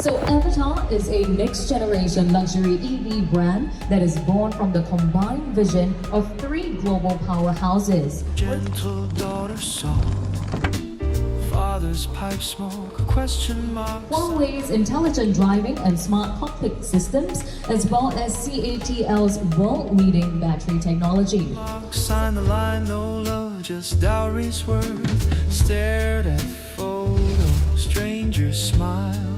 So Avatar is a next-generation luxury EV brand that is born from the combined vision of three global powerhouses. Gentle daughter song, father's pipe smoke, question marks. Huawei's intelligent driving and smart cockpit systems, as well as CATL's world-leading battery technology. Sign the line, no love, just dowry's worth. Stared at photo, strangers smile.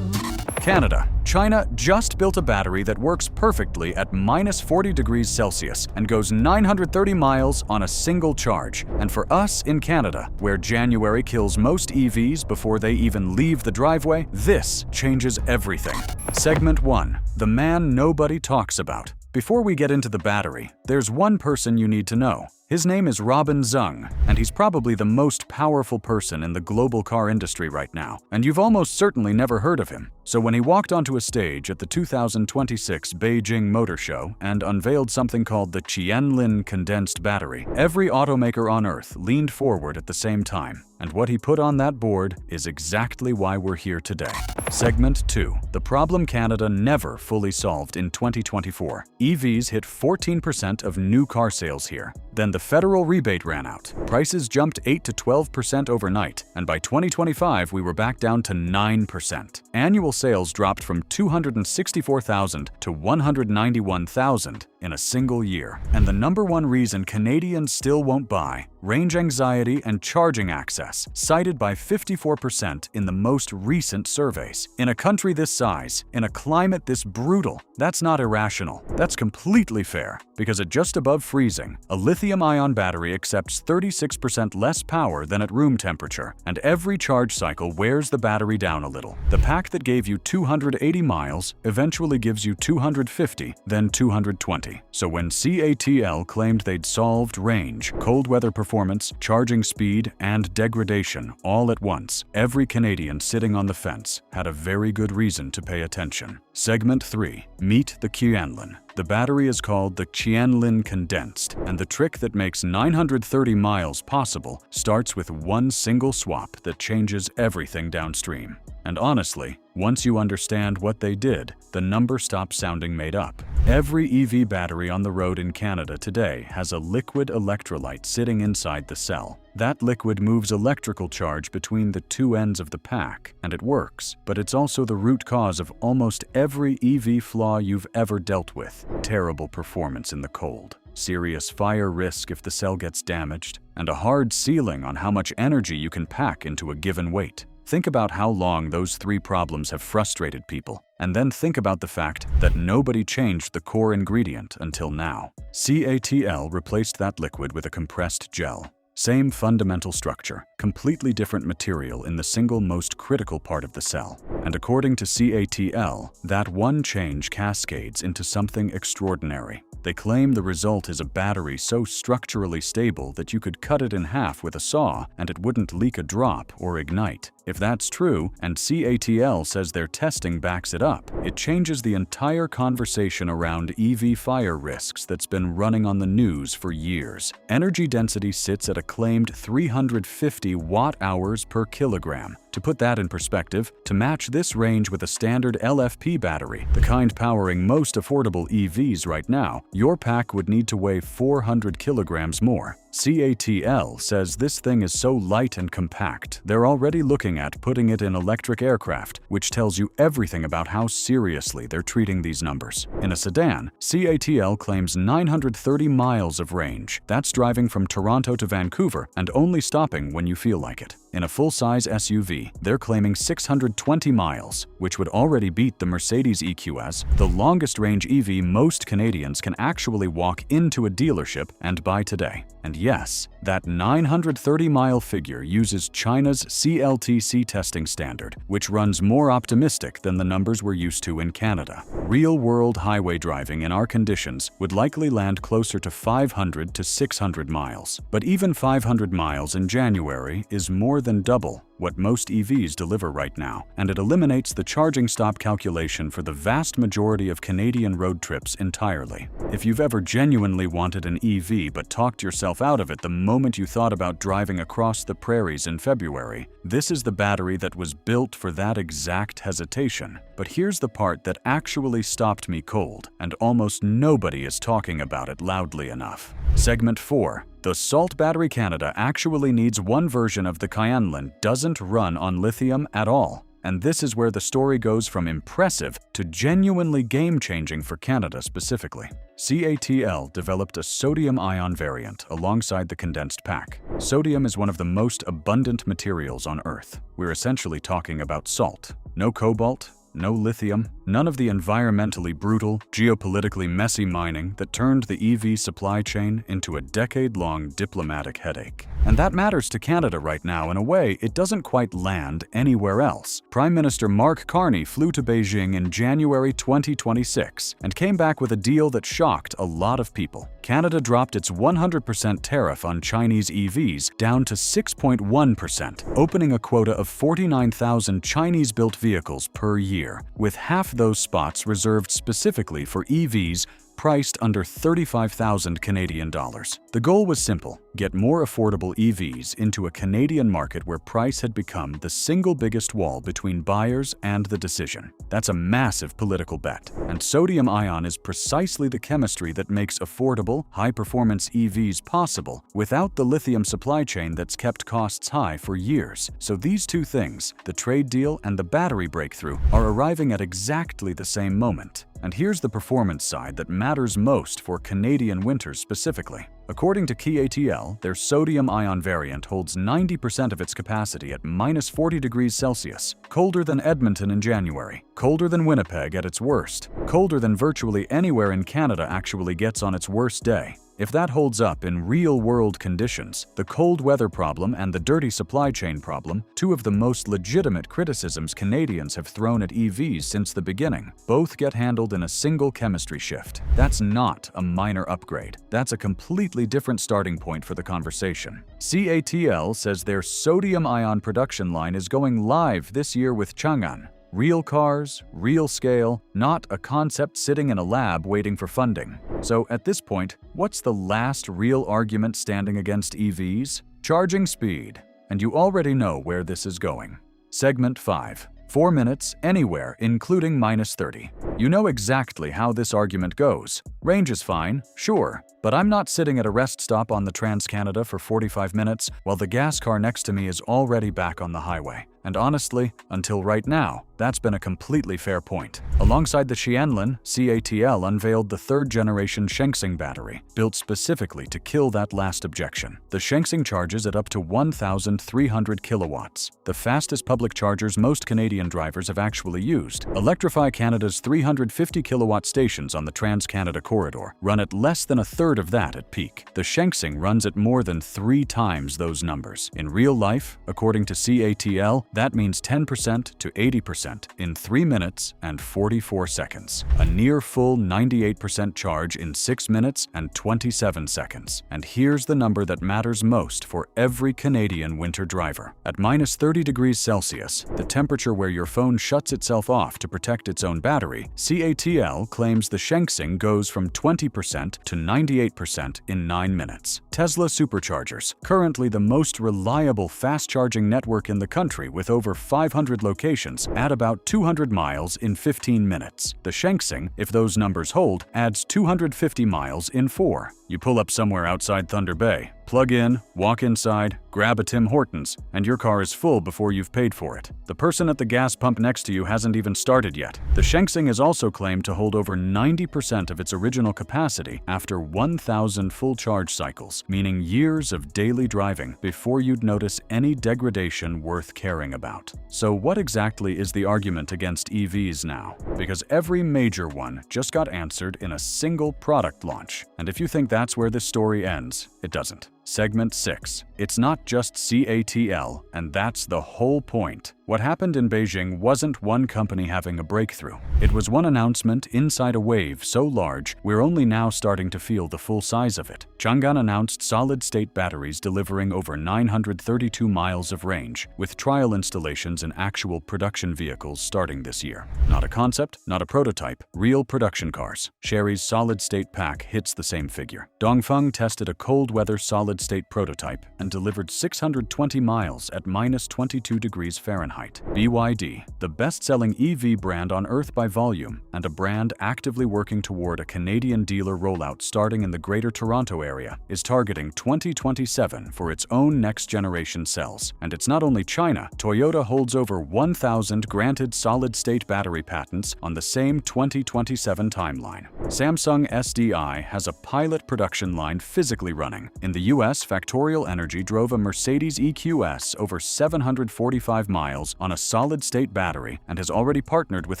Canada. China just built a battery that works perfectly at -40 degrees Celsius and goes 930 miles on a single charge. And for us in Canada, where January kills most EVs before they even leave the driveway, this changes everything. Segment 1. The man nobody talks about. Before we get into the battery, there's one person you need to know. His name is Robin Zung, and he's probably the most powerful person in the global car industry right now, and you've almost certainly never heard of him. So when he walked onto a stage at the 2026 Beijing Motor Show and unveiled something called the Qianlin Condensed Battery, every automaker on Earth leaned forward at the same time. And what he put on that board is exactly why we're here today. Segment 2. The problem Canada never fully solved in 2024. EVs hit 14% of new car sales here. Then the federal rebate ran out. Prices jumped 8 to 12% overnight, and by 2025 we were back down to 9%. Annual sales dropped from 264,000 to 191,000 in a single year. And the number one reason Canadians still won't buy: range anxiety and charging access, cited by 54% in the most recent surveys. In a country this size, in a climate this brutal, that's not irrational. That's completely fair, because at just above freezing, a lithium-ion battery accepts 36% less power than at room temperature, and every charge cycle wears the battery down a little. The pack that gave you 280 miles eventually gives you 250, then 220. So when CATL claimed they'd solved range, cold weather performance, charging speed, and degradation all at once, every Canadian sitting on the fence had a very good reason to pay attention. Segment 3. Meet the Qianlin. The battery is called the Qianlin Condensed, and the trick that makes 930 miles possible starts with one single swap that changes everything downstream. And honestly, once you understand what they did, the number stops sounding made up. Every EV battery on the road in Canada today has a liquid electrolyte sitting inside the cell. That liquid moves electrical charge between the two ends of the pack, and it works, but it's also the root cause of almost every EV flaw you've ever dealt with. Terrible performance in the cold, serious fire risk if the cell gets damaged, and a hard ceiling on how much energy you can pack into a given weight. Think about how long those three problems have frustrated people, and then think about the fact that nobody changed the core ingredient until now. CATL replaced that liquid with a compressed gel. Same fundamental structure, completely different material in the single most critical part of the cell. And according to CATL, that one change cascades into something extraordinary. They claim the result is a battery so structurally stable that you could cut it in half with a saw and it wouldn't leak a drop or ignite. If that's true, and CATL says their testing backs it up, it changes the entire conversation around EV fire risks that's been running on the news for years. Energy density sits at a claimed 350 watt-hours per kilogram. To put that in perspective, to match this range with a standard LFP battery, the kind powering most affordable EVs right now, your pack would need to weigh 400 kilograms more. CATL says this thing is so light and compact, they're already looking at putting it in electric aircraft, which tells you everything about how seriously they're treating these numbers. In a sedan, CATL claims 930 miles of range. That's driving from Toronto to Vancouver and only stopping when you feel like it. In a full-size SUV, they're claiming 620 miles, which would already beat the Mercedes EQS, the longest-range EV most Canadians can actually walk into a dealership and buy today. And yes, that 930-mile figure uses China's CLTC testing standard, which runs more optimistic than the numbers we're used to in Canada. Real-world highway driving in our conditions would likely land closer to 500 to 600 miles. But even 500 miles in January is more than double what most EVs deliver right now, and it eliminates the charging stop calculation for the vast majority of Canadian road trips entirely. If you've ever genuinely wanted an EV but talked yourself out of it the moment you thought about driving across the prairies in February, this is the battery that was built for that exact hesitation. But here's the part that actually stopped me cold, and almost nobody is talking about it loudly enough. Segment 4. The Salt Battery Canada actually needs one version of the Cyanlin doesn't run on lithium at all. And this is where the story goes from impressive to genuinely game-changing for Canada specifically. CATL developed a sodium-ion variant alongside the condensed pack. Sodium is one of the most abundant materials on Earth. We're essentially talking about salt. No cobalt, no lithium, none of the environmentally brutal, geopolitically messy mining that turned the EV supply chain into a decade-long diplomatic headache. And that matters to Canada right now in a way it doesn't quite land anywhere else. Prime Minister Mark Carney flew to Beijing in January 2026 and came back with a deal that shocked a lot of people. Canada dropped its 100% tariff on Chinese EVs down to 6.1%, opening a quota of 49,000 Chinese-built vehicles per year, with half those spots reserved specifically for EVs priced under 35,000 Canadian dollars. The goal was simple: get more affordable EVs into a Canadian market where price had become the single biggest wall between buyers and the decision. That's a massive political bet, and sodium-ion is precisely the chemistry that makes affordable, high-performance EVs possible without the lithium supply chain that's kept costs high for years. So these two things, the trade deal and the battery breakthrough, are arriving at exactly the same moment. And here's the performance side that matters most for Canadian winters specifically. According to CATL, their sodium-ion variant holds 90% of its capacity at minus 40 degrees Celsius, colder than Edmonton in January, colder than Winnipeg at its worst, colder than virtually anywhere in Canada actually gets on its worst day. If that holds up in real-world conditions, the cold weather problem and the dirty supply chain problem, two of the most legitimate criticisms Canadians have thrown at EVs since the beginning, both get handled in a single chemistry shift. That's not a minor upgrade. That's a completely different starting point for the conversation. CATL says their sodium-ion production line is going live this year with Chang'an. Real cars, real scale, not a concept sitting in a lab waiting for funding. So at this point, what's the last real argument standing against EVs? Charging speed. And you already know where this is going. Segment 5. 4 minutes, anywhere, including minus 30. You know exactly how this argument goes. Range is fine, sure, but I'm not sitting at a rest stop on the Trans-Canada for 45 minutes while the gas car next to me is already back on the highway. And honestly, until right now, that's been a completely fair point. Alongside the Cyanlin, CATL unveiled the third-generation Shengxing battery, built specifically to kill that last objection. The Shengxing charges at up to 1,300 kilowatts, the fastest public chargers most Canadian drivers have actually used. Electrify Canada's 350 kilowatt stations on the Trans-Canada corridor run at less than a third of that at peak. The Shengxing runs at more than 3 times those numbers. In real life, according to CATL, that means 10% to 80% in 3 minutes and 44 seconds. A near full 98% charge in 6 minutes and 27 seconds. And here's the number that matters most for every Canadian winter driver. At minus 30 degrees Celsius, the temperature where your phone shuts itself off to protect its own battery, CATL claims the Shengxing goes from 20% to 98% in 9 minutes. Tesla Superchargers, currently the most reliable fast-charging network in the country with over 500 locations, add about 200 miles in 15 minutes. The Shengxing, if those numbers hold, adds 250 miles in 4. You pull up somewhere outside Thunder Bay, plug in, walk inside, grab a Tim Hortons, and your car is full before you've paid for it. The person at the gas pump next to you hasn't even started yet. The Shengxing is also claimed to hold over 90% of its original capacity after 1,000 full charge cycles, meaning years of daily driving before you'd notice any degradation worth caring about. So what exactly is the argument against EVs now? Because every major one just got answered in a single product launch. And if you think that's where this story ends, it doesn't. Segment 6. It's not just CATL, and that's the whole point. What happened in Beijing wasn't one company having a breakthrough. It was one announcement inside a wave so large, we're only now starting to feel the full size of it. Chang'an announced solid-state batteries delivering over 932 miles of range, with trial installations in actual production vehicles starting this year. Not a concept, not a prototype, real production cars. Chery's solid-state pack hits the same figure. Dongfeng tested a cold-weather solid-state prototype and delivered 620 miles at -22 degrees Fahrenheit. BYD, the best-selling EV brand on Earth by volume, and a brand actively working toward a Canadian dealer rollout starting in the Greater Toronto area, is targeting 2027 for its own next-generation cells. And it's not only China. Toyota holds over 1,000 granted solid-state battery patents on the same 2027 timeline. Samsung SDI has a pilot production line physically running. In the US, Factorial Energy drove a Mercedes EQS over 745 miles on a solid-state battery and has already partnered with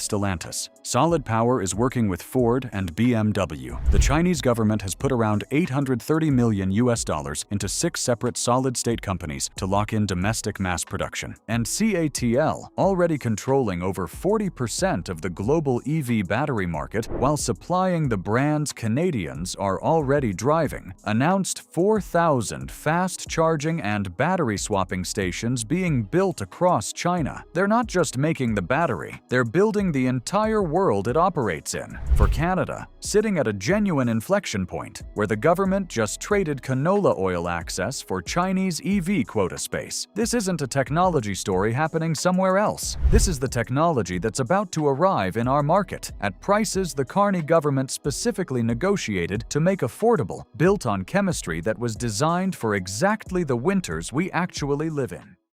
Stellantis. Solid Power is working with Ford and BMW. The Chinese government has put around $830 million into 6 separate solid-state companies to lock in domestic mass production. And CATL, already controlling over 40% of the global EV battery market while supplying the brands Canadians are already driving, announced 4,000 fast charging and battery swapping stations being built across China. They're not just making the battery, they're building the entire world it operates in. For Canada, sitting at a genuine inflection point where the government just traded canola oil access for Chinese EV quota space. This isn't a technology story happening somewhere else. This is the technology that's about to arrive in our market at prices the Carney government specifically negotiated to make affordable, built on chemistry that was designed for exactly the winters we actually live in.